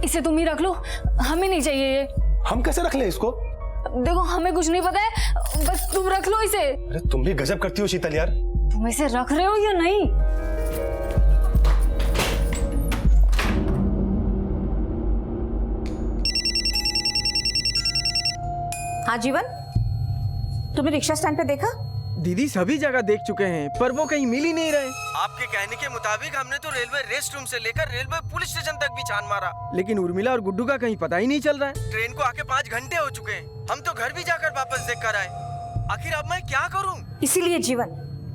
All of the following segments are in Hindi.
इसे तुम ही रख लो, हमें नहीं चाहिए ये। हम कैसे रख ले इसको? देखो हमें कुछ नहीं पता है, बस तुम रख लो इसे। अरे तुम भी गजब करती हो शीतल यार। तुम इसे रख रहे हो या नहीं? हाँ जीवन, तुमने रिक्शा स्टैंड पे देखा? दीदी सभी जगह देख चुके हैं पर वो कहीं मिल ही नहीं रहे। आपके कहने के मुताबिक हमने तो रेलवे रेस्ट रूम से लेकर रेलवे पुलिस स्टेशन तक भी छान मारा, लेकिन उर्मिला और गुड्डू का कहीं पता ही नहीं चल रहा है। ट्रेन को आके 5 घंटे हो चुके हैं, हम तो घर भी जाकर वापस देख कर आए। आखिर अब मैं क्या करूं? इसीलिए जीवन,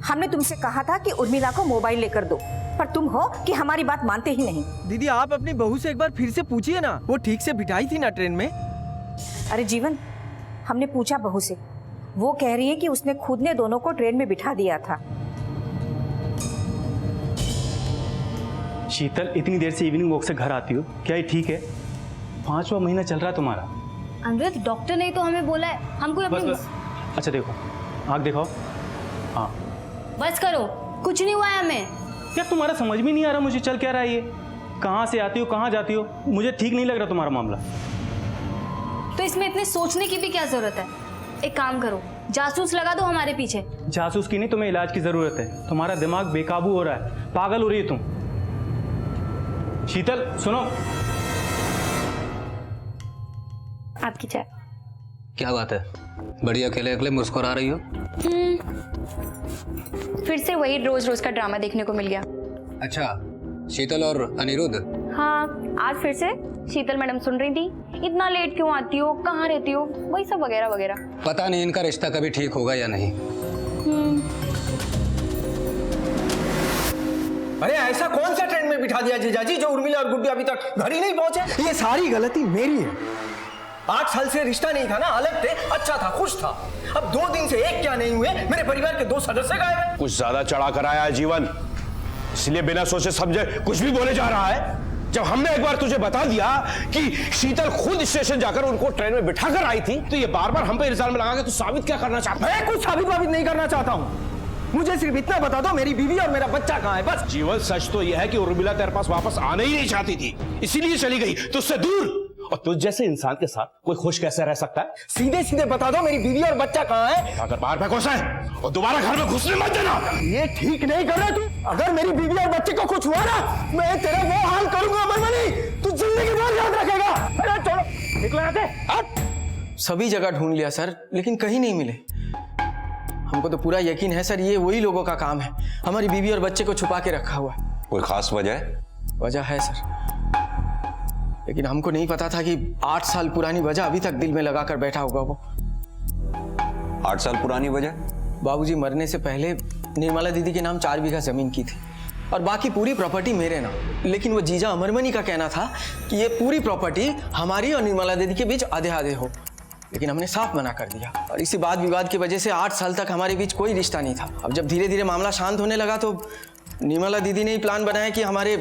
हमने तुमसे कहा था कि उर्मिला को मोबाइल लेकर दो, पर तुम हो कि हमारी बात मानते ही नहीं। दीदी आप अपनी बहू से एक बार फिर से पूछिए ना, वो ठीक से बिठाई थी ना ट्रेन में। अरे जीवन, हमने पूछा बहू से, वो कह रही है कि उसने खुद ने दोनों को ट्रेन में बिठा दिया था। शीतल, इतनी देर से इवनिंग वॉक से घर आती हो, क्या ये ठीक है? 5वां महीना चल रहा है तुम्हारा। अमृत, डॉक्टर ने तो हमें बोला है हमको बस अपनी बस, अच्छा देखो, आँख दिखाओ। हाँ बस करो, कुछ नहीं हुआ है हमें। यार तुम्हारा समझ में नहीं आ रहा मुझे चल क्या रहा है ये। कहाँ से आती हो, कहाँ जाती हो, मुझे ठीक नहीं लग रहा तुम्हारा मामला। तो इसमें इतने सोचने की भी क्या जरूरत है? एक काम करो, जासूस लगा दो हमारे पीछे। जासूस की नहीं, तुम्हें इलाज की जरूरत है। तुम्हारा दिमाग बेकाबू हो रहा है, पागल हो रही है तुम। शीतल सुनो, आपकी चाय। क्या बात है, बड़ी अकेले अकेले मुस्कुरा रही हो? फिर से वही रोज रोज का ड्रामा देखने को मिल गया। अच्छा, शीतल और अनिरुद्ध? हाँ, आज फिर से शीतल मैडम सुन रही थी, इतना लेट क्यों आती हो, कहाँ रहती हो, वही सब वगैरह वगैरह। पता नहीं इनका रिश्ता कभी ठीक होगा या नहीं। अरे ऐसा कौन सा ट्रेन में बिठा दिया जीजाजी जो उर्मिला और गुड्डू अभी तक घर ही नहीं पहुंचे? ये सारी गलती मेरी है। 8 साल से रिश्ता नहीं था ना, अलग थे, अच्छा था, खुश था। अब 2 दिन से एक क्या नहीं हुए, मेरे परिवार के 2 सदस्य गायब हैं। कुछ ज्यादा चढ़ा कर आया है जीवन, इसलिए बिना सोचे समझे कुछ भी बोले जा रहा है। जब हमने एक बार तुझे बता दिया कि शीतल खुद स्टेशन जाकर उनको ट्रेन में बिठा कर आई थी, तो ये बार बार हम पे इल्जाम लगा के तू साबित क्या करना चाहता है? मैं कुछ साबित नहीं करना चाहता हूँ, मुझे सिर्फ इतना बता दो मेरी बीवी और मेरा बच्चा कहाँ है, बस। जीवन, सच तो यह है कि उर्मिला तेरे पास वापस आना ही नहीं चाहती थी, इसीलिए चली गई तुझसे दूर। और तुझ जैसे इंसान के साथ कोई खुश कैसे रह सकता है? सीधे सीधे बता दो मेरी बीवी और बच्चा कहाँ है। अगर बाहर पे घुसा है और दोबारा घर में घुसने मत देना। ये ठीक नहीं कर रहा तू। अगर मेरी बीवी और बच्चे को कुछ हुआ ना, मैं तेरा वो हाल करूंगा अमरमणि, तू जिंदगी भर याद रखेगा। अरे छोड़ो, निकलो यहाँ से। सभी जगह ढूंढ लिया सर, लेकिन कहीं नहीं मिले। हमको तो पूरा यकीन है सर, ये वही लोगों का काम है, हमारी बीवी और बच्चे को छुपा के रखा हुआ है। कोई खास वजह है? वजह है सर, लेकिन हमको नहीं पता था कि 8 साल पुरानी वजह अभी तक दिल में लगा कर बैठा होगा वो। 8 साल पुरानी वजह? बाबूजी मरने से पहले निर्मला दीदी के नाम 4 बीघा जमीन की थी और बाकी पूरी प्रॉपर्टी मेरे नाम। लेकिन वो जीजा अमरमणि का कहना था कि ये पूरी प्रॉपर्टी हमारी और निर्मला दीदी के बीच आधे आधे हो, लेकिन हमने साफ मना कर दिया। और इसी वाद विवाद की वजह से 8 साल तक हमारे बीच कोई रिश्ता नहीं था। अब जब धीरे धीरे मामला शांत होने लगा तो निर्मला दीदी ने ही प्लान बनाया कि हमारे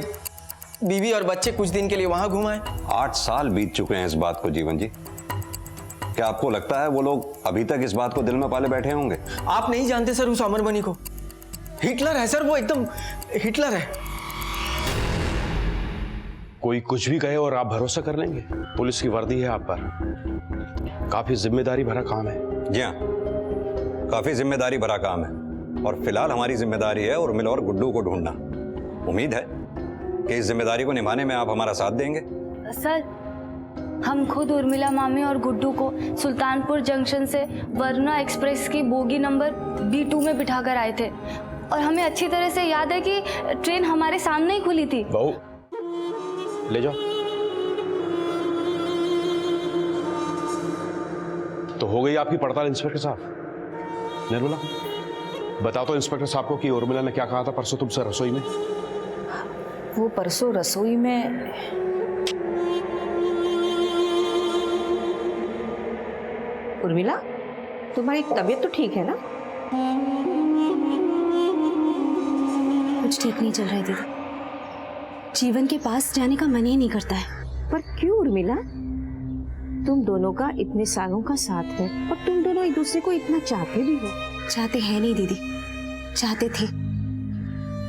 बीवी और बच्चे कुछ दिन के लिए वहां घुमाएं। 8 साल बीत चुके हैं इस बात को जीवन जी, क्या आपको लगता है वो लोग अभी तक इस बात को दिल में पाले बैठे होंगे? आप नहीं जानते सर उस अमरमणि को, हिटलर है सर, वो एकदम हिटलर है। कोई कुछ भी कहे और आप भरोसा कर लेंगे? पुलिस की वर्दी है आप पर, काफी जिम्मेदारी भरा काम है। जी हाँ, काफी जिम्मेदारी भरा काम है और फिलहाल हमारी जिम्मेदारी है उर्मिला और गुड्डू को ढूंढना। उम्मीद है कि इस जिम्मेदारी को निभाने में आप हमारा साथ देंगे। सर, हम खुद उर्मिला मामी और गुड्डू को सुल्तानपुर जंक्शन से वरुणा एक्सप्रेस की बोगी नंबर B2 में बिठा कर आए थे और हमें अच्छी तरह से याद है कि ट्रेन हमारे सामने ही खुली थी। बहू ले जाओ। तो हो गई आपकी पड़ताल इंस्पेक्टर साहब। निर्मला, बताओ तो इंस्पेक्टर साहब को कि उर्मिला ने क्या कहा था परसों तुमसे रसोई में? वो परसों रसोई में उर्मिला, तुम्हारी तबीयत तो ठीक है ना? कुछ ठीक नहीं चल रहा है दीदी, जीवन के पास जाने का मन ही नहीं करता है। पर क्यों उर्मिला? तुम दोनों का इतने सालों का साथ है और तुम दोनों एक दूसरे को इतना चाहते भी हो। चाहते हैं नहीं दीदी, चाहते थे,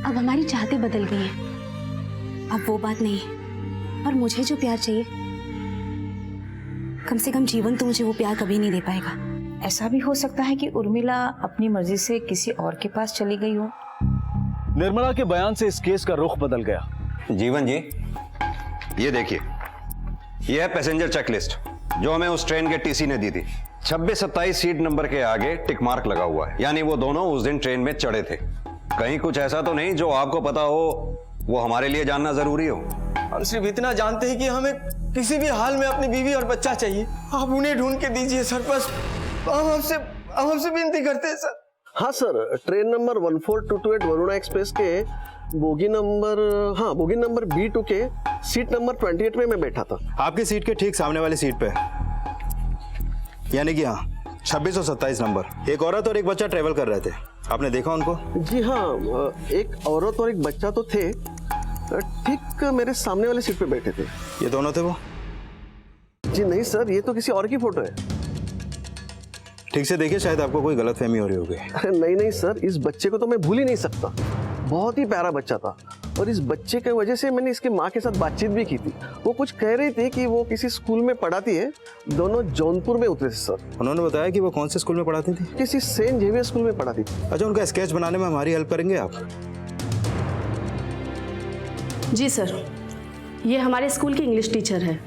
अब हमारी चाहते बदल गई हैं। अब वो बात नहीं है। और मुझे जो प्यार चाहिए, कम से कम जीवन तो मुझे वो प्यार कभी नहीं दे पाएगा। ऐसा भी हो सकता है कि उर्मिला अपनी मर्जी से किसी और के पास चली गई हो। निर्मला के बयान से इस केस का रुख बदल गया। जीवन जी, ये देखिए, ये है पैसेंजर चेकलिस्ट जो हमें उस ट्रेन के टीसी ने दी थी। 26-27 सीट नंबर के आगे टिक मार्क लगा हुआ है, यानी वो दोनों उस दिन ट्रेन में चढ़े थे। कहीं कुछ ऐसा तो नहीं जो आपको पता हो, वो हमारे लिए जानना जरूरी हो? हम सिर्फ इतना जानते हैं कि हमें किसी भी हाल में अपनी बीवी और बच्चा चाहिए। आप उन्हें ढूंढ के दीजिए सर, बस हम आपसे विनती करते हैं सर। हाँ sir, train number 14228 Varuna express के बोगी नंबर B2 के सीट नंबर 28 में मैं बैठा था। आपकी सीट के ठीक सामने वाली सीट पे, यानी कि हाँ 26 और 27 नंबर, एक औरत और एक बच्चा ट्रेवल कर रहे थे। आपने देखा उनको? जी हाँ, एक औरत और एक बच्चा तो थे, ठीक मेरे सामने वाली सीट पे बैठे थे। ये दोनों थे वो? जी नहीं सर, ये तो किसी और की फोटो है। ठीक से देखिए, शायद आपको कोई गलतफहमी हो रही होगी। नहीं सर, इस बच्चे को तो मैं भूल ही नहीं सकता। बहुत ही प्यारा बच्चा था, और इस बच्चे की वजह से मैंने इसकी माँ के साथ बातचीत भी की थी। वो कुछ कह रही थी कि वो किसी स्कूल में पढ़ाती है। दोनों जौनपुर में उतरे थे सर। उन्होंने बताया कि वो कौन से स्कूल में पढ़ाती थी? किसी सेंट जेवियर स्कूल में पढ़ाती थी। अच्छा, उनका स्केच बनाने में हमारी हेल्प करेंगे आप? जी सर, ये हमारे स्कूल की इंग्लिश टीचर है,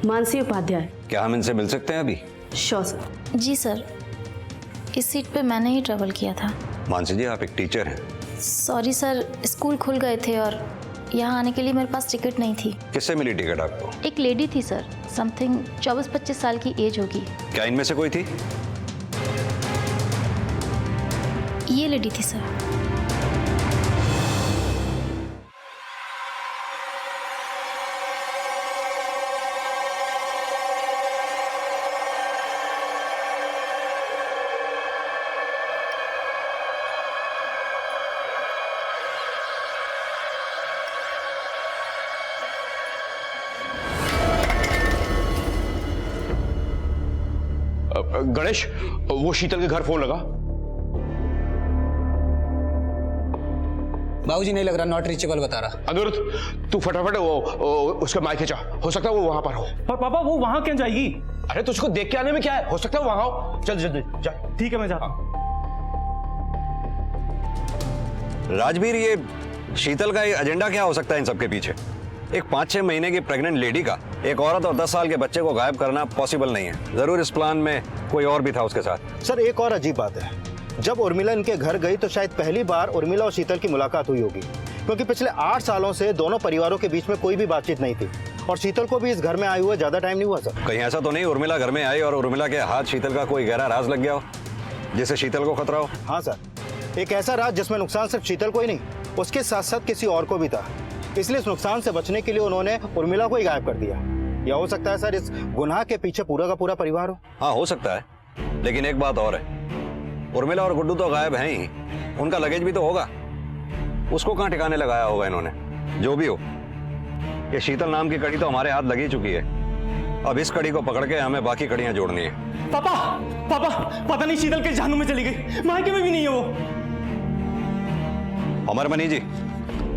मानसी उपाध्याय। क्या हम इनसे मिल सकते हैं अभी? Sure sir. जी सर, इस सीट पे मैंने ही ट्रेवल किया था। मानसी जी, आप एक टीचर हैं। सॉरी सर, स्कूल खुल गए थे और यहाँ आने के लिए मेरे पास टिकट नहीं थी। किससे मिली टिकट आपको? एक लेडी थी सर, समथिंग 24-25 साल की एज होगी। क्या इनमें से कोई थी? ये लेडी थी सर। गणेश, वो शीतल के घर फोन लगा। बाबूजी नहीं लग रहा, नॉट रीचेबल बता रहा। अनिरुद्ध, तू फटाफट वो उसका माइक खींचा, हो सकता है वो वहां पर हो। पर पापा वो वहां क्यों जाएगी? अरे तुझको देख के आने में क्या है, हो सकता है वो वहां हो। चल जल्दी जा। ठीक है, मैं जाता हूं। राजवीर, ये शीतल का एजेंडा क्या हो सकता है इन सबके पीछे? एक 5-6 महीने की प्रेग्नेंट लेडी का एक औरत और 10 साल के बच्चे को गायब करना पॉसिबल नहीं है। जरूर इस प्लान में कोई और भी था उसके साथ। सर, एक और अजीब बात है, जब उर्मिला इनके घर गई तो शायद पहली बार उर्मिला और शीतल की मुलाकात हुई होगी, क्योंकि पिछले 8 सालों से दोनों परिवारों के बीच में कोई भी बातचीत नहीं थी, और शीतल को भी इस घर में आए हुए ज्यादा टाइम नहीं हुआ सर। कहीं ऐसा तो नहीं उर्मिला घर में आई और उर्मिला के हाथ शीतल का कोई गहरा राज लग गया हो जिससे शीतल को खतरा हो? हाँ सर, एक ऐसा राज जिसमें नुकसान सिर्फ शीतल को ही नहीं, उसके साथ साथ किसी और को भी था। इसलिए इस नुकसान से बचने के लिए उन्होंने उर्मिला को ही गायब कर दिया। या हो सकता है सर, इस गुनाह के पीछे पूरा का पूरा परिवार हो। हाँ, हो सकता है, लेकिन एक बात और है, उर्मिला और गुड्डू तो गायब हैं ही, उनका लगेज भी तो होगा। उसको कहाँ ठिकाने लगाया होगा इन्होंने? जो भी हो, ये शीतल नाम की कड़ी तो हमारे हाथ लगी चुकी है। अब इस कड़ी को पकड़ के हमें बाकी कड़ियां जोड़नी है। पापा पापा, पता नहीं शीतल के जानू में चली गई, मायके में भी नहीं है वो। अमरमणि जी,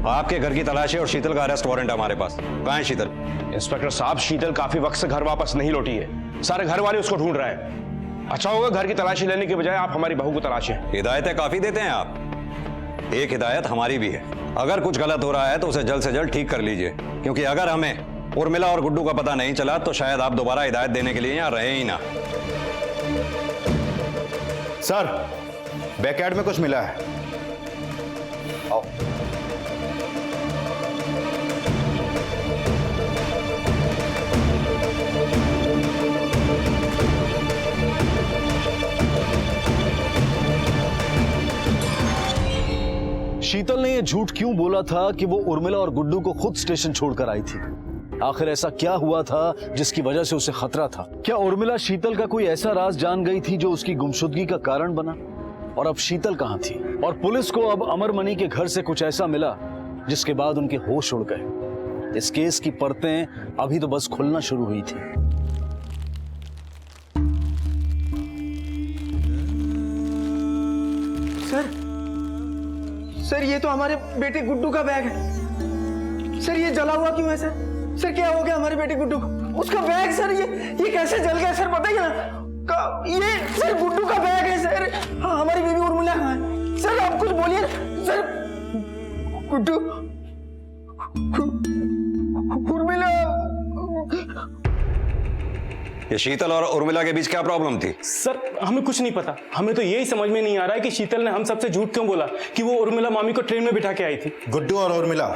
आपके घर की तलाश है और शीतल का अरेस्ट वारंट है हमारे पास। कहाँ है शीतल? इंस्पेक्टर साहब, शीतल काफी वक्त से घर वापस नहीं लौटी है। सारे घर वाले उसको ढूंढ रहे हैं। अच्छा होगा घर की तलाशी लेने के बजाय आप हमारी बहू को तलाशें। हिदायतें काफी देते हैं आप, एक हिदायत हमारी भी है, अगर कुछ गलत हो रहा है तो उसे जल्द से जल्द ठीक कर लीजिए, क्योंकि अगर हमें उर्मिला और गुड्डू का पता नहीं चला तो शायद आप दोबारा हिदायत देने के लिए यहाँ रहे ही ना। सर, बैकयार्ड में कुछ मिला है। आओ। शीतल ने यह झूठ क्यों बोला था कि वो उर्मिला और गुड्डू को खुद स्टेशन छोड़कर आई थी? आखिर ऐसा क्या हुआ था जिसकी वजह से उसे खतरा था? क्या उर्मिला शीतल का कोई ऐसा राज जान गई थी जो उसकी गुमशुदगी का कारण बना? और अब शीतल कहाँ थी? और पुलिस को अब अमरमणि के घर से कुछ ऐसा मिला जिसके बाद उनके होश उड़ गए। इस केस की परतें अभी तो बस खुलना शुरू हुई थी। सर, ये तो हमारे बेटे गुड्डू का बैग है। सर, ये जला हुआ क्यों है सर? सर क्या हो गया हमारी बेटी गुड्डू को? उसका बैग सर, ये कैसे जल गया सर, बताइए ना। ये सर गुड्डू का बैग है सर। हाँ, हमारी बेबी उर्मिला कहाँ है सर? आप कुछ बोलिए सर। गुड्डू, उर्मिला। ये शीतल और उर्मिला के बीच क्या प्रॉब्लम थी? सर हमें कुछ नहीं पता। हमें तो यही समझ में नहीं आ रहा है कि शीतल ने हम सबसे झूठ क्यों बोला कि वो उर्मिला मामी को ट्रेन में बिठा के आई थी। गुड्डू और उर्मिला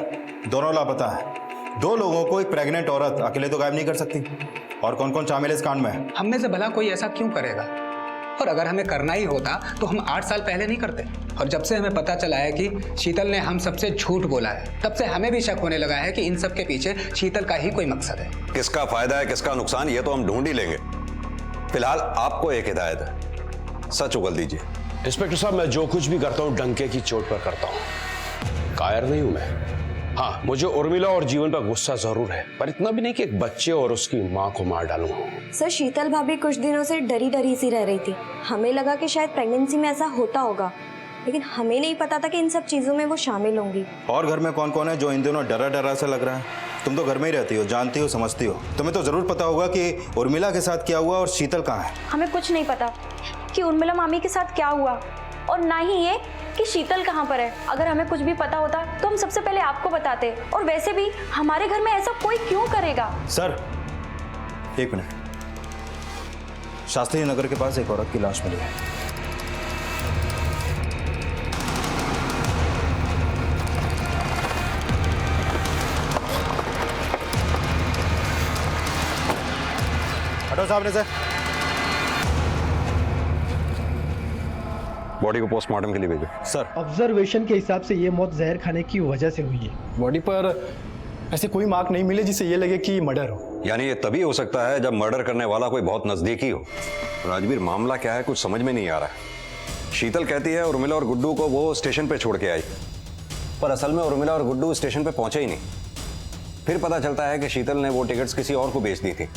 दोनों लापता है। 2 लोगों को एक प्रेग्नेंट औरत अकेले तो गायब नहीं कर सकती। और कौन कौन शामिल है इस कांड में? हम में से भला कोई ऐसा क्यों करेगा? और अगर हमें करना ही होता तो हम 8 साल पहले नहीं करते। और जब से हमें पता चला है कि शीतल ने हम सबसे झूठ बोला है, तब से हमें भी शक होने लगा है कि इन सब के पीछे शीतल का ही कोई मकसद है। किसका फायदा है किसका नुकसान, ये तो हम ढूंढ ही लेंगे। फिलहाल आपको एक हिदायत है, सच उगल दीजिए। इंस्पेक्टर साहब, मैं जो कुछ भी करता हूँ डंके की चोट पर करता हूँ। कायर नहीं हूं मैं। हाँ, मुझे उर्मिला और जीवन पर गुस्सा जरूर है, पर इतना भी नहीं कि एक बच्चे और उसकी माँ को मार डालूं। सर, शीतल भाभी कुछ दिनों से डरी डरी सी रह रही थी। हमें लगा कि शायद प्रेगनेंसी में ऐसा होता होगा, लेकिन हमें नहीं पता था कि इन सब चीजों में वो शामिल होंगी। और घर में कौन कौन है जो इन दिनों डरा डरा सा लग रहा है? तुम तो घर में ही रहती हो, जानती हो, समझती हो। तुम्हें तो जरूर पता होगा कि उर्मिला के साथ क्या हुआ और शीतल कहाँ है। हमें कुछ नहीं पता कि उर्मिला मामी के साथ क्या हुआ, और ना ही ये कि शीतल कहाँ पर है। अगर हमें कुछ भी पता होता तो हम सबसे पहले आपको बताते। और वैसे भी हमारे घर में ऐसा कोई क्यों करेगा? Sir, 1 minute. शास्त्री नगर के पास एक औरत की लाश मिली है। हटो सामने से। बॉडी को पोस्टमार्टम के लिए भेजो। सर, ऑब्जर्वेशन के हिसाब से ये मौत जहर खाने की वजह से हुई है। बॉडी पर ऐसे कोई मार्क नहीं मिले जिससे ये लगे कि मर्डर हो। यानी ये तभी हो सकता है जब मर्डर करने वाला कोई बहुत नजदीकी हो। राजवीर, मामला क्या है कुछ समझ में नहीं आ रहा है। शीतल कहती है उर्मिला और गुड्डू को वो स्टेशन पे छोड़ के आई, पर असल में उर्मिला और गुड्डू स्टेशन पे पहुंचे ही नहीं। फिर पता चलता है कि शीतल ने वो टिकट्स किसी और को बेच दी थी।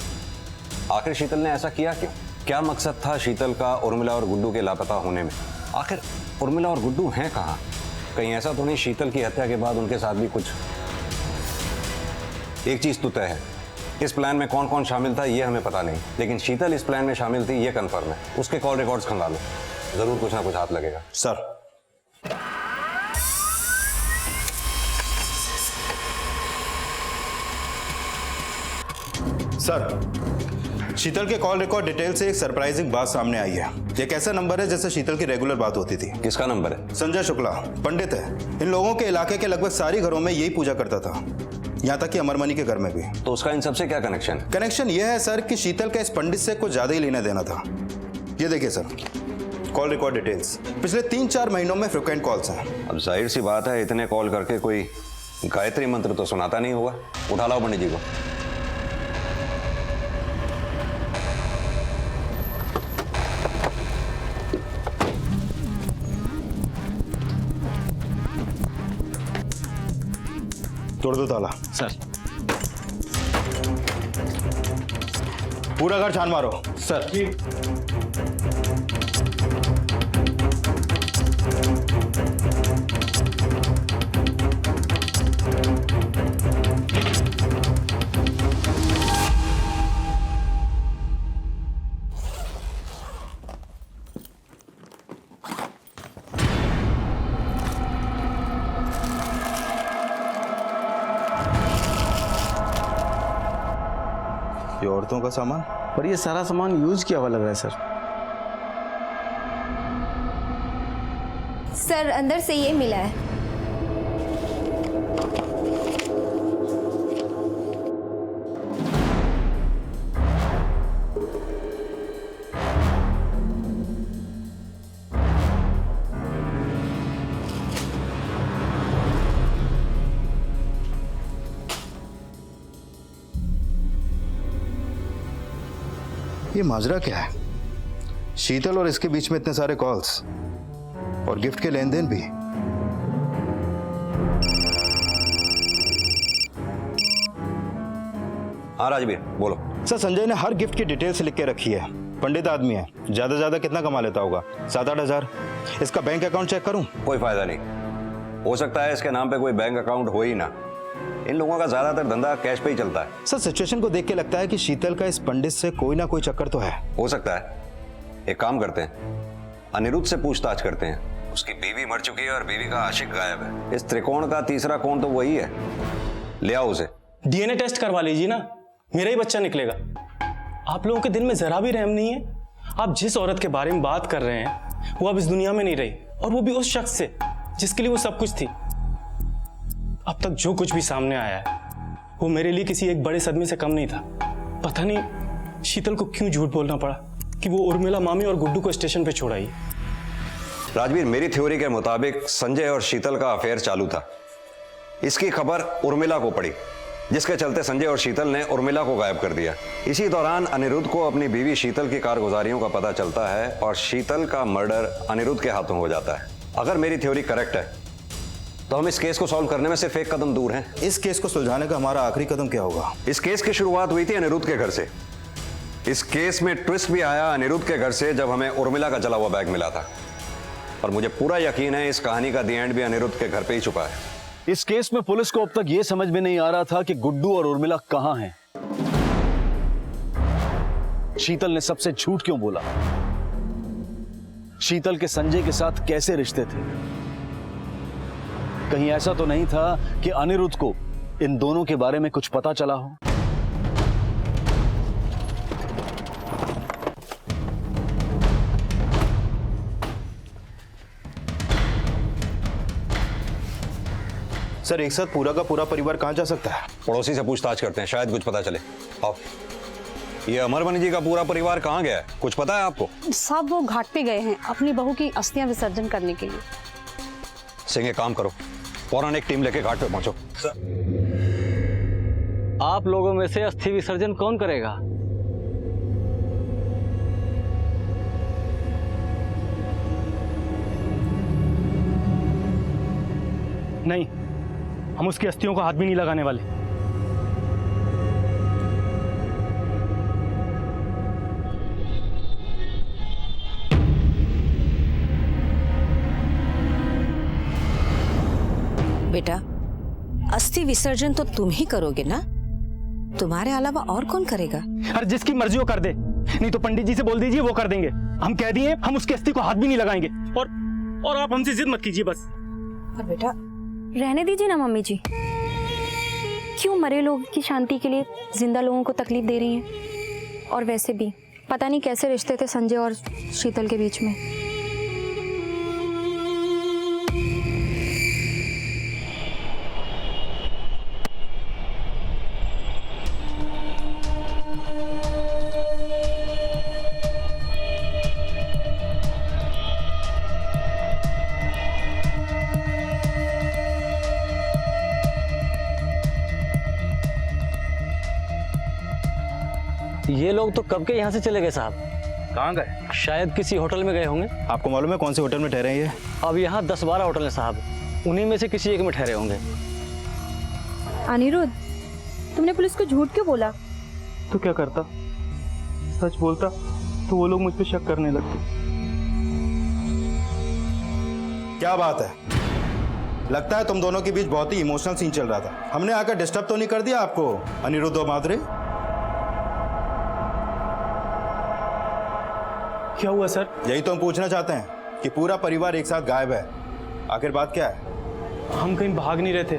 आखिर शीतल ने ऐसा किया क्यों? क्या मकसद था शीतल का उर्मिला और गुड्डू के लापता होने में? आखिर उर्मिला और गुड्डू हैं कहाँ? कहीं ऐसा तो नहीं शीतल की हत्या के बाद उनके साथ भी कुछ? एक चीज तो तय है, इस प्लान में कौन कौन शामिल था ये हमें पता नहीं, लेकिन शीतल इस प्लान में शामिल थी ये कंफर्म है। उसके कॉल रिकॉर्ड्स खंगालो, जरूर कुछ ना कुछ हाथ लगेगा। सर, शीतल के कॉल रिकॉर्ड डिटेल से एक सरप्राइजिंग बात सामने आई है। एक ऐसा नंबर है जिससे शीतल की रेगुलर बात होती थी। किसका नंबर है? संजय शुक्ला, पंडित है। इन लोगों के इलाके के लगभग सारे घरों में यही पूजा करता था, यहाँ तक कि अमरमणि के घर में भी। तो उसका इन सबसे क्या कनेक्शन? कनेक्शन यह है सर कि शीतल का इस पंडित से कुछ ज्यादा ही लेना देना था। ये देखिए सर, कॉल रिकॉर्ड डिटेल्स पिछले 3-4 महीनों में फ्रिक्वेंट कॉल्स हैं। अब जाहिर सी बात है इतने कॉल करके कोई गायत्री मंत्र तो सुनाता नहीं होगा। उठा लाओ पंडित जी को। तोड़ दो ताला। सर, पूरा घर छान मारो। सर। ये औरतों का सामान, पर ये सारा सामान यूज किया हुआ लग रहा है सर। सर, अंदर से ये मिला है। ये माजरा क्या है? शीतल और इसके बीच में इतने सारे कॉल्स और गिफ्ट के लेन देन भी। हाँ राजवीर, बोलो। सर, संजय ने हर गिफ्ट की डिटेल्स लिख के रखी है। पंडित आदमी है, ज्यादा ज्यादा कितना कमा लेता होगा? 7-8 हजार। इसका बैंक अकाउंट चेक करूं? कोई फायदा नहीं। हो सकता है इसके नाम पे कोई बैंक अकाउंट हो ही ना। इन लोगों का ज्यादातर धंधा कैश पे ही चलता है। सर सिचुएशन को देख के लगता है कि शीतल का इस पंडित से कोई ना कोई चक्कर तो है। हो सकता है। एक काम करते हैं, अनिरुद्ध से पूछताछ करते हैं। उसकी बीवी मर चुकी है और बीवी का आशिक गायब है। इस त्रिकोण का तीसरा कोण तो वही है। ले आओ उसे। डीएनए टेस्ट करवा लीजिए ना, मेरा ही बच्चा निकलेगा। आप लोगों के दिल में जरा भी रहम नहीं है। आप जिस औरत के बारे में बात कर रहे हैं वो अब इस दुनिया में नहीं रही, और वो भी उस शख्स से जिसके लिए वो सब कुछ थी। अब तक जो कुछ भी सामने आया है वो मेरे लिए किसी एक बड़े सदमे से कम नहीं था। पता नहीं शीतल को क्यों झूठ बोलना पड़ा कि वो उर्मिला मामी और गुड्डू को स्टेशन पे छोड़ आई। राजवीर, मेरी थ्योरी के मुताबिक संजय और शीतल का अफेयर चालू था। इसकी खबर उर्मिला को पड़ी, जिसके चलते संजय और शीतल ने उर्मिला को गायब कर दिया। इसी दौरान अनिरुद्ध को अपनी बीवी शीतल की कारगुजारियों का पता चलता है और शीतल का मर्डर अनिरुद्ध के हाथों हो जाता है। अगर मेरी थ्योरी करेक्ट है तो हम इस केस को सॉल्व करने में सिर्फ एक कदम दूर हैं। इस केस को सुलझाने का हमारा आखिरी कदम क्या होगा? इस केस की शुरुआत हुई थी अनिरुद्ध के घर से। इस केस में ट्विस्ट भी आया अनिरुद्ध के घर से, जब हमें उर्मिला का जला हुआ बैग मिला था। और मुझे पूरा यकीन है इस कहानी का दी एंड भी अनिरुद्ध के घर पे ही छुपा है। इस केस में पुलिस को अब तक यह समझ में नहीं आ रहा था कि गुड्डू और उर्मिला कहां हैं। शीतल ने सबसे झूठ क्यों बोला? शीतल के संजय के साथ कैसे रिश्ते थे? कहीं ऐसा तो नहीं था कि अनिरुद्ध को इन दोनों के बारे में कुछ पता चला हो? सर एक साथ पूरा का पूरा परिवार कहां जा सकता है? पड़ोसी से पूछताछ करते हैं, शायद कुछ पता चले। आओ। ये अमरमणि जी का पूरा परिवार कहाँ गया है, कुछ पता है आपको? साहब वो घाट पे गए हैं अपनी बहू की अस्थियां विसर्जन करने के लिए। सिंह एक काम करो, फौरन एक टीम लेके घाट पे पहुंचो। आप लोगों में से अस्थि विसर्जन कौन करेगा? नहीं, हम उसकी अस्थियों को हाथ भी नहीं लगाने वाले। बेटा, अस्थि विसर्जन तो तुम ही करोगे ना? तुम्हारे अलावा और कौन करेगा? अरे जिसकी मर्जी हो कर दे, नहीं तो पंडित जी से बोल दीजिए, वो कर देंगे। हम कह दिए हम उसकी अस्थि को हाथ भी नहीं लगाएंगे। और आप हमसे जिद मत कीजिए बस। पर बेटा रहने दीजिए ना मम्मी जी, क्यों मरे लोगों की शांति के लिए जिंदा लोगों को तकलीफ दे रही हैं? और वैसे भी पता नहीं कैसे रिश्ते थे संजय और शीतल के बीच में। ये लोग तो कब के यहाँ से चले गए साहब। कहाँ गए? शायद किसी होटल में गए होंगे। आपको मालूम है कौन से होटल में ठहरे हैं ये? अब यहाँ 10-12 होटल हैं साहब, उन्हीं में से किसी एक में ठहरे होंगे। अनिरुद्ध, तुमने पुलिस को झूठ क्यों बोला? तो क्या करता, सच बोलता तो वो लोग मुझ पे शक करने लगते। क्या बात है, लगता है तुम दोनों के बीच बहुत ही इमोशनल सीन चल रहा था। हमने आकर डिस्टर्ब तो नहीं कर दिया आपको अनिरुद्ध और माधुरी? क्या हुआ सर? यही तो हम पूछना चाहते हैं कि पूरा परिवार एक साथ गायब है, आखिर बात क्या है? हम कहीं भाग नहीं रहे थे,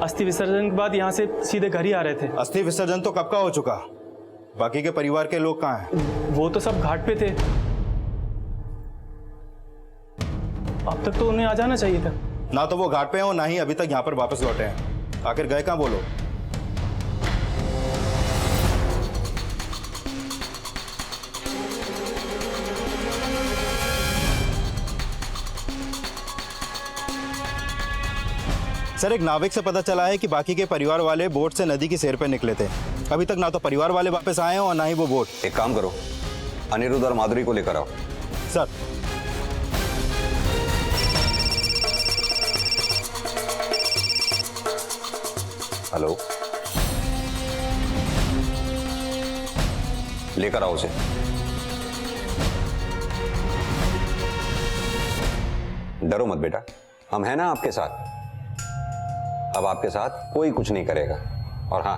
अस्थि विसर्जन के बाद यहाँ से सीधे घर ही आ रहे थे। अस्थि विसर्जन तो कब का हो चुका, बाकी के परिवार के लोग कहाँ हैं? वो तो सब घाट पे थे, अब तक तो उन्हें आ जाना चाहिए था। ना तो वो घाट पे हैं और ना ही अभी तक यहाँ पर वापस लौटे हैं। आखिर गए कहाँ बोलो? सर एक नाविक से पता चला है कि बाकी के परिवार वाले बोट से नदी की सैर पर निकले थे। अभी तक ना तो परिवार वाले वापस आए हैं और ना ही वो बोट। एक काम करो, अनिरुद्ध और माधुरी को लेकर आओ। सर हेलो, लेकर आओ उसे। डरो मत बेटा, हम हैं ना आपके साथ। अब आपके साथ कोई कुछ नहीं करेगा। और हाँ,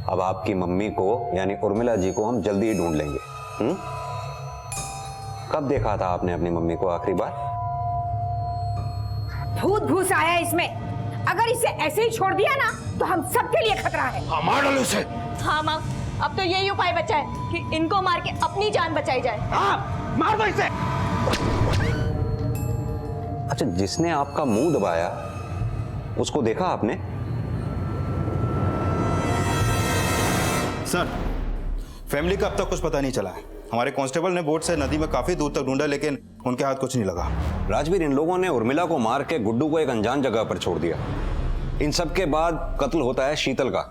अब आपकी मम्मी को यानी उर्मिला जी को हम जल्दी ही ढूंढ लेंगे। कब देखा था आपने अपनी मम्मी को आखिरी बार? भूत भूस आया इसमें। अगर इसे ऐसे ही छोड़ दिया ना तो हम सबके लिए खतरा है। हाँ, मार डालो इसे। हाँ माँ, अब तो यही उपाय बचा है कि इनको मार के अपनी जान बचाई जाए। हाँ, मार दो इसे। अच्छा, जिसने आपका मुंह दबाया उसको देखा आपने? सर, फैमिली का अब तक कुछ पता नहीं चला है। हमारे कांस्टेबल ने बोट से नदी में काफी दूर तक ढूंढा लेकिन उनके हाथ कुछ नहीं लगा। राजवीर, इन लोगों ने उर्मिला को मार के गुड्डू को एक अनजान जगह पर छोड़ दिया। इन सब के बाद कत्ल होता है शीतल का,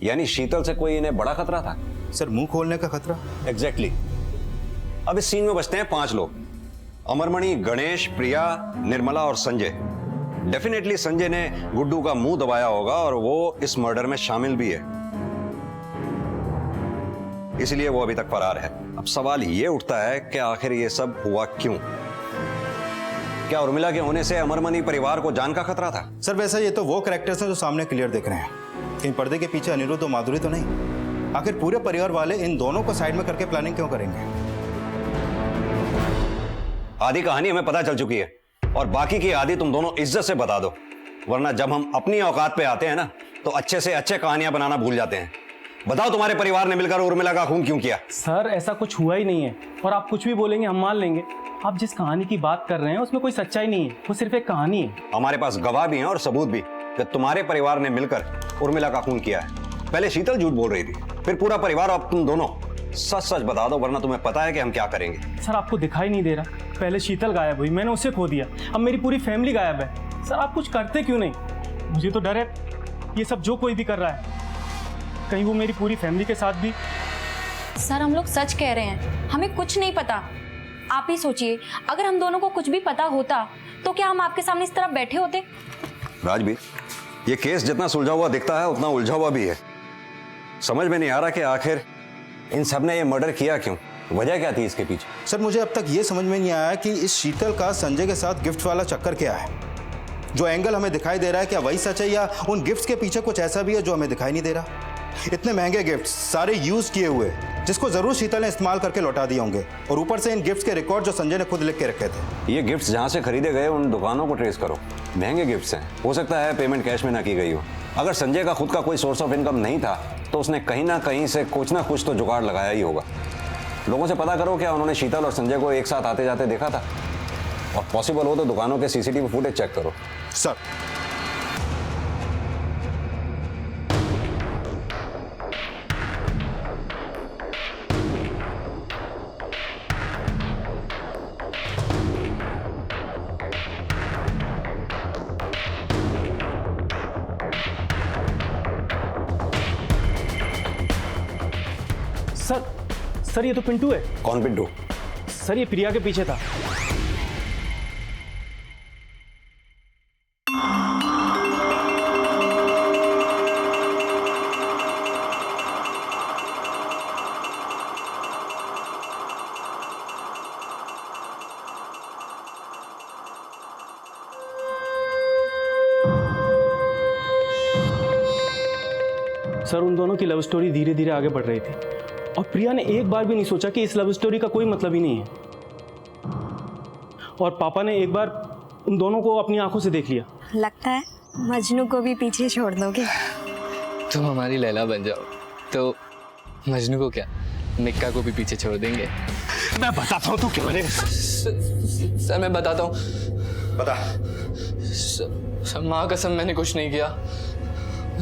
यानी शीतल से कोई इन्हें बड़ा खतरा था। सर, मुंह खोलने का खतरा? एग्जैक्टली। अब इस सीन में बचते हैं 5 लोग: अमरमणि, गणेश, प्रिया, निर्मला और संजय। डेफिनेटली संजय ने गुड्डू का मुंह दबाया होगा और वो इस मर्डर में शामिल भी है, इसलिए वो अभी तक फरार है। अब सवाल ये उठता है कि आखिर ये सब हुआ क्यों? क्या उर्मिला के होने से अमरमणि परिवार को जान का खतरा था? सर, वैसे ये तो वो कैरेक्टर्स हैं जो सामने क्लियर दिख रहे हैं, कहीं पर्दे के पीछे अनिरुद्ध और माधुरी तो नहीं। आखिर पूरे परिवार वाले इन दोनों को साइड में करके प्लानिंग क्यों करेंगे? आधी कहानी हमें पता चल चुकी है और बाकी की आधी तुम दोनों इज्जत से बता दो, वरना जब हम अपनी औकात पे आते हैं ना तो अच्छे से अच्छे कहानियां बनाना भूल जाते हैं। बताओ, तुम्हारे परिवार ने मिलकर उर्मिला का खून क्यों किया? सर, ऐसा कुछ हुआ ही नहीं है और आप कुछ भी बोलेंगे हम मान लेंगे। आप जिस कहानी की बात कर रहे हैं उसमें कोई सच्चाई नहीं है, वो सिर्फ एक कहानी है। हमारे पास गवाह भी हैं और सबूत भी कि तुम्हारे परिवार ने मिलकर उर्मिला का खून किया है। पहले शीतल झूठ बोल रही थी, फिर पूरा परिवार, अब तुम दोनों। सच सच बता दो, वरना तुम्हें पता है कि हम क्या करेंगे। सर, आपको दिखाई नहीं दे रहा? पहले शीतल गायब हुई, मैंने उसे खो दिया, अब मेरी पूरी फैमिली गायब है। सर, आप कुछ करते क्यों नहीं? मुझे तो डर है ये सब जो कोई भी कर रहा है कहीं वो मेरी पूरी फैमिली के साथ भी। सर, हम लोग सच कह रहे हैं, हमें कुछ नहीं पता। आप ही सोचिए, अगर हम दोनों को कुछ भी पता होता तो क्या हम आपके सामने इस तरह बैठे होते? राजवीर, ये केस जितना सुलझा हुआ दिखता है उतना उलझा हुआ भी है। समझ में नहीं आ रहा कि आखिर इन सब ने ये मर्डर किया क्यों, वजह क्या थी इसके पीछे? सर, मुझे अब तक ये समझ में नहीं आया कि इस शीतल का संजय के साथ गिफ्ट वाला चक्कर क्या है। जो एंगल हमें दिखाई दे रहा है, क्या वही सच है या उन गिफ्ट्स के पीछे कुछ ऐसा भी है जो हमें दिखाई नहीं दे रहा? इतने महंगे गिफ्ट्स, सारे यूज किए हुए, जिसको जरूर शीतल ने इस्तेमाल करके लौटा दिए होंगे, और ऊपर से इन गिफ्ट्स के रिकॉर्ड जो संजय ने खुद लिख के रखे थे। ये गिफ्ट्स जहां से खरीदे गए उन दुकानों को ट्रेस करो। महंगे गिफ्ट्स हैं, हो सकता है पेमेंट कैश में ना की गई हो। अगर संजय का खुद का कोई सोर्स ऑफ इनकम नहीं था तो उसने कहीं ना कहीं से कुछ ना कुछ तो जुगाड़ लगाया ही होगा। लोगों से पता करो, क्या उन्होंने शीतल और संजय को एक साथ आते जाते देखा था? और पॉसिबल हो तो दुकानों के सीसीटीवी फुटेज चेक करो। सर, सर, ये तो पिंटू है। कौन पिंटू? सर, ये प्रिया के पीछे था। सर, उन दोनों की लव स्टोरी धीरे धीरे आगे बढ़ रही थी और प्रिया ने एक बार भी नहीं सोचा कि इस लव स्टोरी का कोई मतलब ही नहीं है। और पापा ने एक बार उन दोनों को अपनी आंखों से देख लिया। लगता है मजनू को भी पीछे छोड़ दोगे। तुम हमारी लैला बन जाओ तो मजनू को क्या, मिक्का को भी पीछे छोड़ देंगे। मैं बताता हूँ तू क्या बनेगा। सर, मैं बताता हूँ। बता। सर, माँ कसम मैंने कुछ नहीं किया।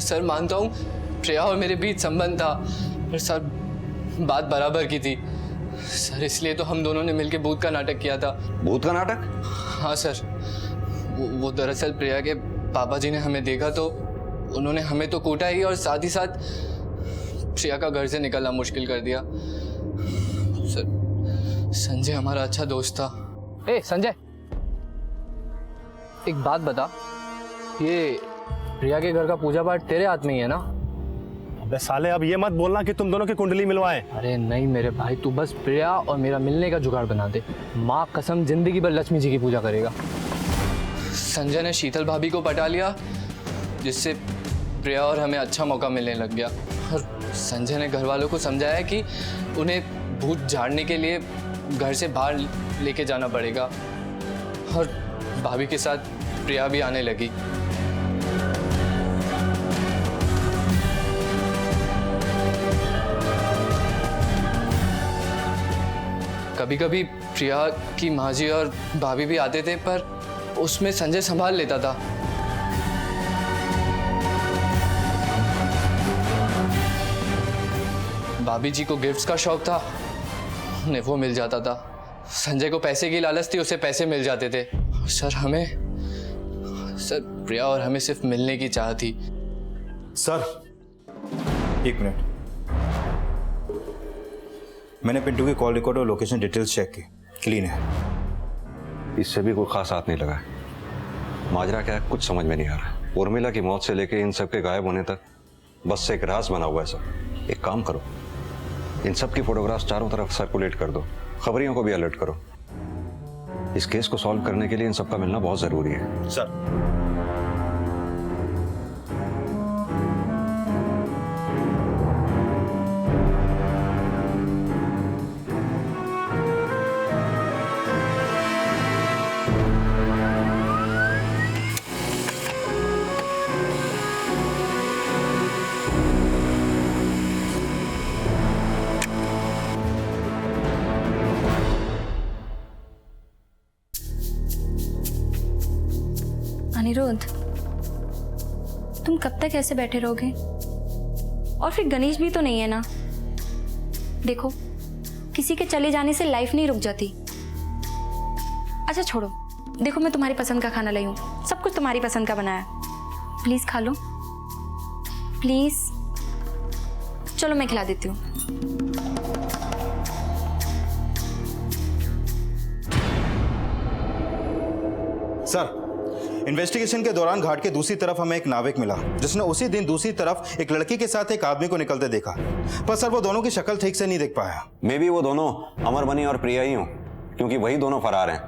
सर, मानता हूँ प्रिया और मेरे बीच संबंध था, पर सर बात बराबर की थी सर, इसलिए तो हम दोनों ने मिलकर भूत का नाटक किया था। भूत का नाटक? हाँ सर, वो दरअसल प्रिया के पापा जी ने हमें देखा तो उन्होंने हमें तो कूटा ही और साथ ही साथ प्रिया का घर से निकलना मुश्किल कर दिया। सर, संजय हमारा अच्छा दोस्त था। ए संजय, एक बात बता, ये प्रिया के घर का पूजा पाठ तेरे हाथ में ही है ना? अबे साले, अब ये मत बोलना कि तुम दोनों की कुंडली मिलवाएं। अरे नहीं मेरे भाई, तू बस प्रिया और मेरा मिलने का जुगाड़ बना दे। माँ कसम जिंदगी भर लक्ष्मी जी की पूजा करेगा। संजय ने शीतल भाभी को पटा लिया जिससे प्रिया और हमें अच्छा मौका मिलने लग गया। और संजय ने घर वालों को समझाया कि उन्हें भूत झाड़ने के लिए घर से बाहर लेके जाना पड़ेगा, और भाभी के साथ प्रिया भी आने लगी। कभी कभी प्रिया की माँ जी और भाभी भी आते थे, पर उसमें संजय संभाल लेता था। भाभी जी को गिफ्ट्स का शौक था, उन्हें वो मिल जाता था। संजय को पैसे की लालच थी, उसे पैसे मिल जाते थे। सर प्रिया और हमें सिर्फ मिलने की चाह थी। सर 1 मिनट, मैंने पिंटू की कॉल रिकॉर्ड और लोकेशन डिटेल्स चेक की, क्लीन है। इससे भी कोई खास हाथ नहीं लगा है। माजरा क्या है कुछ समझ में नहीं आ रहा। उर्मिला की मौत से लेके इन सब के गायब होने तक बस एक राज बना हुआ है सब। एक काम करो, इन सब की फोटोग्राफ्स चारों तरफ सर्कुलेट कर दो, खबरियों को भी अलर्ट करो। इस केस को सॉल्व करने के लिए इन सबका मिलना बहुत जरूरी है। सर अनिरुद्ध, तुम कब तक ऐसे बैठे रहोगे? और फिर गणेश भी तो नहीं है ना। देखो, किसी के चले जाने से लाइफ नहीं रुक जाती। अच्छा छोड़ो, देखो मैं तुम्हारी पसंद का खाना लाई हूँ, सब कुछ तुम्हारी पसंद का बनाया। प्लीज खा लो, प्लीज। चलो मैं खिला देती हूँ। सर, इन्वेस्टिगेशन के दौरान घाट के दूसरी तरफ हमें एक नाविक मिला जिसने उसी दिन दूसरी तरफ एक लड़की के साथ एक आदमी को निकलते देखा, पर सर वो दोनों की शक्ल ठीक से नहीं देख पाया। मे बी वो दोनों अमरमणि और प्रिया ही हों, क्योंकि वही दोनों फरार हैं।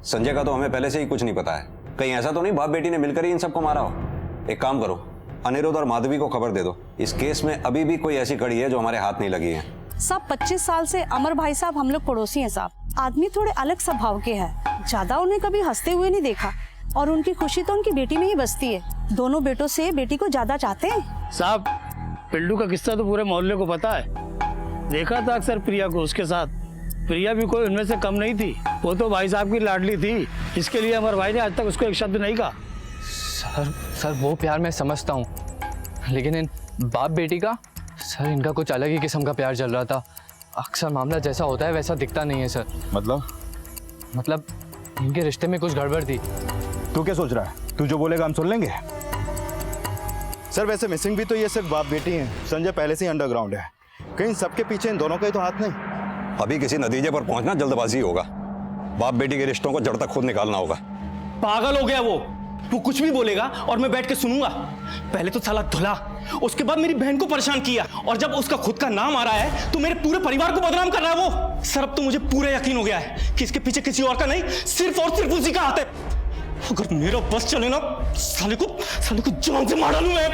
संजय का तो हमें पहले से ही कुछ नहीं पता है। कहीं ऐसा तो नहीं बाप बेटी ने मिलकर ही इन सबको मारा हो। एक काम करो, अनिरुद्ध और माधवी को खबर दे दो। इस केस में अभी भी कोई ऐसी कड़ी है जो हमारे हाथ नहीं लगी है। सब 25 साल से अमर भाई साहब हम लोग पड़ोसी हैं साहब। आदमी थोड़े अलग स्वभाव के हैं, ज्यादा उन्हें कभी हंसते हुए नहीं देखा, और उनकी खुशी तो उनकी बेटी में ही बसती है। दोनों बेटों से बेटी को ज्यादा चाहते हैं। साहब, पिल्लू का किस्सा तो पूरे मोहल्ले को पता है। देखा था अक्सर प्रिया को उसके साथ। प्रिया भी कोई उनमें से कम नहीं थी, वो तो भाई साहब की लाडली थी। इसके लिए अमर भाई ने आज तक उसको एक शब्द नहीं कहा। सर वो प्यार मैं समझता हूँ, लेकिन इन बाप बेटी का सर इनका कुछ अलग ही किस्म का प्यार चल रहा था। अक्सर मामला जैसा होता है वैसा दिखता नहीं है सर। मतलब इनके रिश्ते में कुछ गड़बड़ थी। तू क्या सोच रहा है? तू जो बोलेगा हम सुन लेंगे। सर वैसे मिसिंग भी तो ये सिर्फ बाप बेटी हैं। संजय पहले से ही अंडरग्राउंड है, कहीं सबके पीछे इन दोनों का ही तो हाथ नहीं। अभी किसी नतीजे पर पहुंचना जल्दबाजी होगा। बाप बेटी के रिश्तों को जड़ तक खुद निकालना होगा। पागल हो गया वो कुछ भी बोलेगा और मैं बैठ के सुनूंगा। पहले तो साला धुला, उसके बाद मेरी बहन को परेशान किया, और जब उसका खुद का नाम आ रहा है तो मेरे पूरे परिवार को बदनाम कर रहा है वो। सर अब तो मुझे पूरा यकीन हो गया है कि इसके पीछे किसी और का नहीं, सिर्फ और सिर्फ उसी का हाथ है। अगर मेरा बस चले ना, साले को जान से मार डालूं मैं।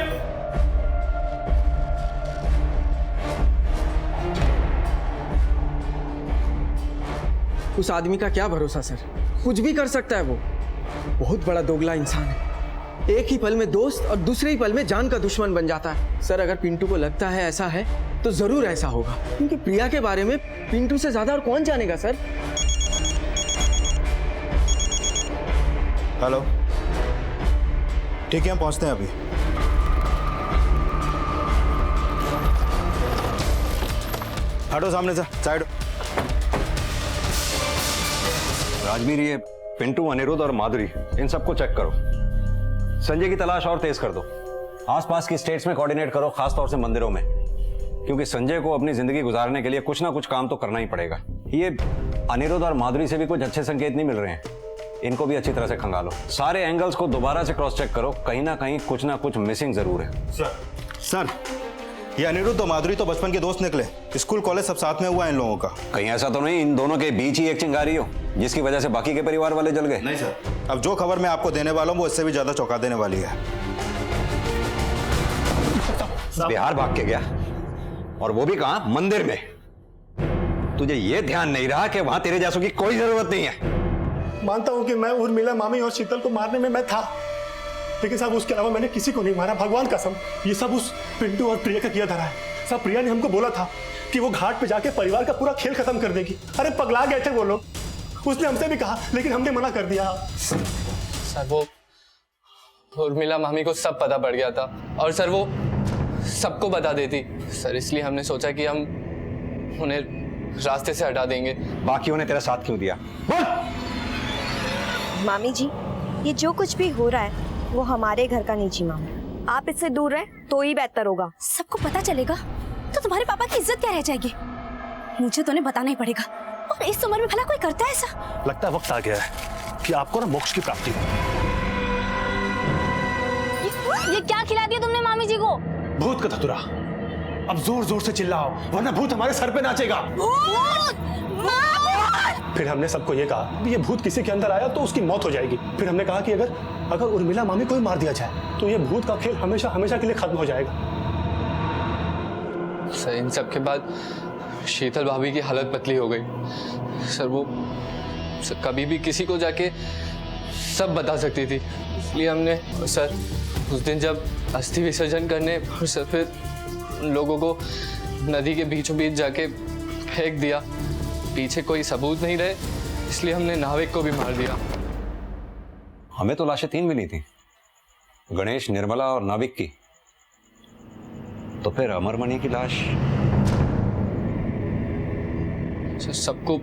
उस आदमी का क्या भरोसा सर, कुछ भी कर सकता है वो। बहुत बड़ा दोगला इंसान है। एक ही पल में दोस्त और दूसरे ही पल में जान का दुश्मन बन जाता है। सर अगर पिंटू को लगता है ऐसा है तो जरूर ऐसा होगा, क्योंकि प्रिया के बारे में पिंटू से ज्यादा और कौन जानेगा सर। हेलो, ठीक है हम पहुंचते हैं अभी। हटो सामने से, साइड। राजवीर, ये पिंटू, अनिरुद्ध और माधुरी, इन सबको चेक करो। संजय की तलाश और तेज कर दो। आसपास की स्टेट्स में कोऑर्डिनेट करो, खासतौर से मंदिरों में, क्योंकि संजय को अपनी जिंदगी गुजारने के लिए कुछ ना कुछ काम तो करना ही पड़ेगा। ये अनिरुद्ध और माधुरी से भी कुछ अच्छे संकेत नहीं मिल रहे हैं, इनको भी अच्छी तरह से खंगालो। सारे एंगल्स को दोबारा से क्रॉस चेक करो, कहीं ना कहीं कुछ ना कुछ मिसिंग जरूर है। सर ये अनिरुद्ध और माधुरी तो बचपन के दोस्त निकले, स्कूल कॉलेज सब साथ में हुआ इन लोगों का। कहीं ऐसा तो नहीं इन दोनों के बीच ही एक चिंगारी हो जिसकी वजह से बाकी के परिवार वाले जल गए? नहीं सर, अब जो खबर मैं आपको देने वाला हूँ वो इससे भी ज्यादा चौंका देने वाली है। बिहार भाग के गया, और वो भी कहां? मंदिर में। तुझे ये ध्यान नहीं रहा कि वहां तेरे जैसों की कोई जरूरत नहीं है। मानता हूं कि मैं उर्मिला मामी और शीतल को मारने में मैं था, लेकिन साहब उसके अलावा मैंने किसी को नहीं मारा, भगवान कसम। ये सब उस पिंटू और प्रिया का किया धरा है साहब। प्रिया ने हमको बोला था कि वो घाट पे जाके परिवार का पूरा खेल खत्म कर देगी। अरे पगला गए थे वो लोग, उसने हमसे भी कहा, लेकिन हमने मना कर दिया। सर वो उर्मिला मामी को सब पता पड़ गया था, और सर वो सबको बता देती सर, इसलिए हमने सोचा कि हम उन्हें रास्ते से हटा देंगे। बाकियों ने तेरा साथ क्यों दिया? मामी जी, ये जो कुछ भी हो रहा है वो हमारे घर का निजी मामला। आप इससे दूर रहे तो ही बेहतर होगा। सबको पता चलेगा तो तुम्हारे पापा की इज्जत क्या रह जाएगी? मुझे तो उन्हें बताना ही पड़ेगा। और इस उम्र में भला कोई करता है ऐसा? लगता है वक्त आ गया है कि आपको ना मोक्ष की प्राप्ति हो। ये क्या खिला दिया तुमने मामी जी को? भूत का धतुरा। अब जोर जोर से चिल्लाओ वरना भूत हमारे सर पे नाचेगा। फिर हमने सबको ये कहा ये भूत किसी के अंदर आया तो उसकी मौत हो जाएगी। फिर हमने कहा कि अगर उर्मिला मामी को ही मार दिया जाए तो ये भूत का खेल हमेशा हमेशा के लिए खत्म हो जाएगा। सर इन सब के बाद शीतल भाभी की हालत पतली हो गई। सर वो कभी भी किसी को जाके सब बता सकती थी, इसलिए हमने सर उस दिन जब अस्थि विसर्जन करने और सर फिर लोगों को नदी के बीचों बीच जाके फेंक दिया, पीछे कोई सबूत नहीं रहे, इसलिए हमने नाविक को भी मार दिया। हमें तो लाशें 3 मिली थी, गणेश, निर्मला और नाविक की। तो फिर अमरमणि की लाश? सबको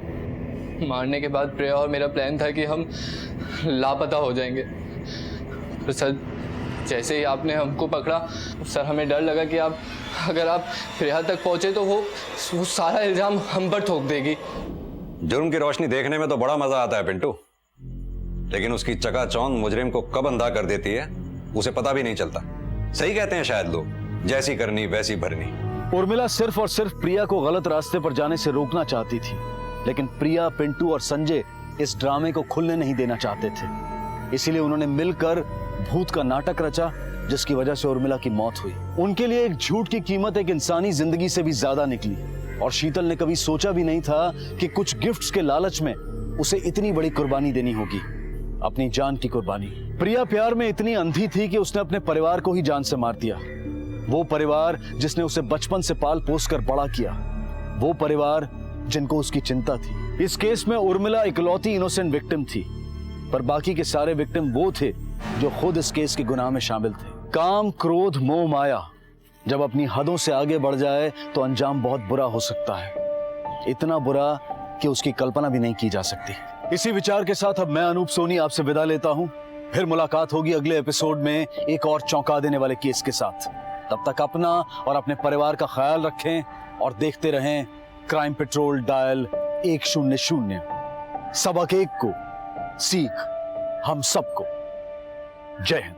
मारने के बाद प्रिया और मेरा प्लान था कि हम लापता हो जाएंगे। तो सर जैसे ही आपने हमको पकड़ा सर हमें डर लगा कि अगर आप प्रिया तक पहुंचे तो वो सारा इल्जाम हम पर थोप देगी। जुर्म की रोशनी देखने में तो बड़ा मजा आता है पिंटू, लेकिन उसकी चकाचौंध मुजरिम को कब अंधा कर देती है उसे पता भी नहीं चलता। सही कहते हैं शायद लोग, जैसी करनी वैसी भरनी। उर्मिला सिर्फ और सिर्फ प्रिया को गलत रास्ते पर जाने से रोकना चाहती थी, लेकिन प्रिया, पिंटू और संजय इस ड्रामे को खुलने नहीं देना चाहते थे। इसीलिए उन्होंने मिलकर भूत का नाटक रचा, जिसकी वजह से उर्मिला की मौत हुई। उनके लिए एक झूठ की कीमत एक इंसानी जिंदगी से भी ज्यादा निकली, और शीतल ने कभी सोचा भी नहीं था कि कुछ गिफ्ट्स के लालच में उसे इतनी बड़ी कुर्बानी देनी होगी, अपनी जान की कुर्बानी। प्रिया प्यार में इतनी अंधी थी कि उसने अपने परिवार को ही जान से मार दिया। वो परिवार जिसने उसे बचपन से पाल पोस कर बड़ा किया, वो परिवार जिनको उसकी चिंता थी। इस केस में उर्मिला इकलौती इनोसेंट विक्टिम थी, पर बाकी के सारे विक्टिम वो थे जो खुद इस केस के गुनाह में शामिल थे। काम, क्रोध, मोह, माया जब अपनी हदों से आगे बढ़ जाए तो अंजाम बहुत बुरा हो सकता है, इतना बुरा कि उसकी कल्पना भी नहीं की जा सकती। इसी विचार के साथ अब मैं अनूप सोनी आपसे विदा लेता हूं। फिर मुलाकात होगी अगले एपिसोड में एक और चौंका देने वाले केस के साथ। तब तक अपना और अपने परिवार का ख्याल रखें और देखते रहें क्राइम पेट्रोल डायल 100। सबक एक को, सीख हम सबको। जय हिंद।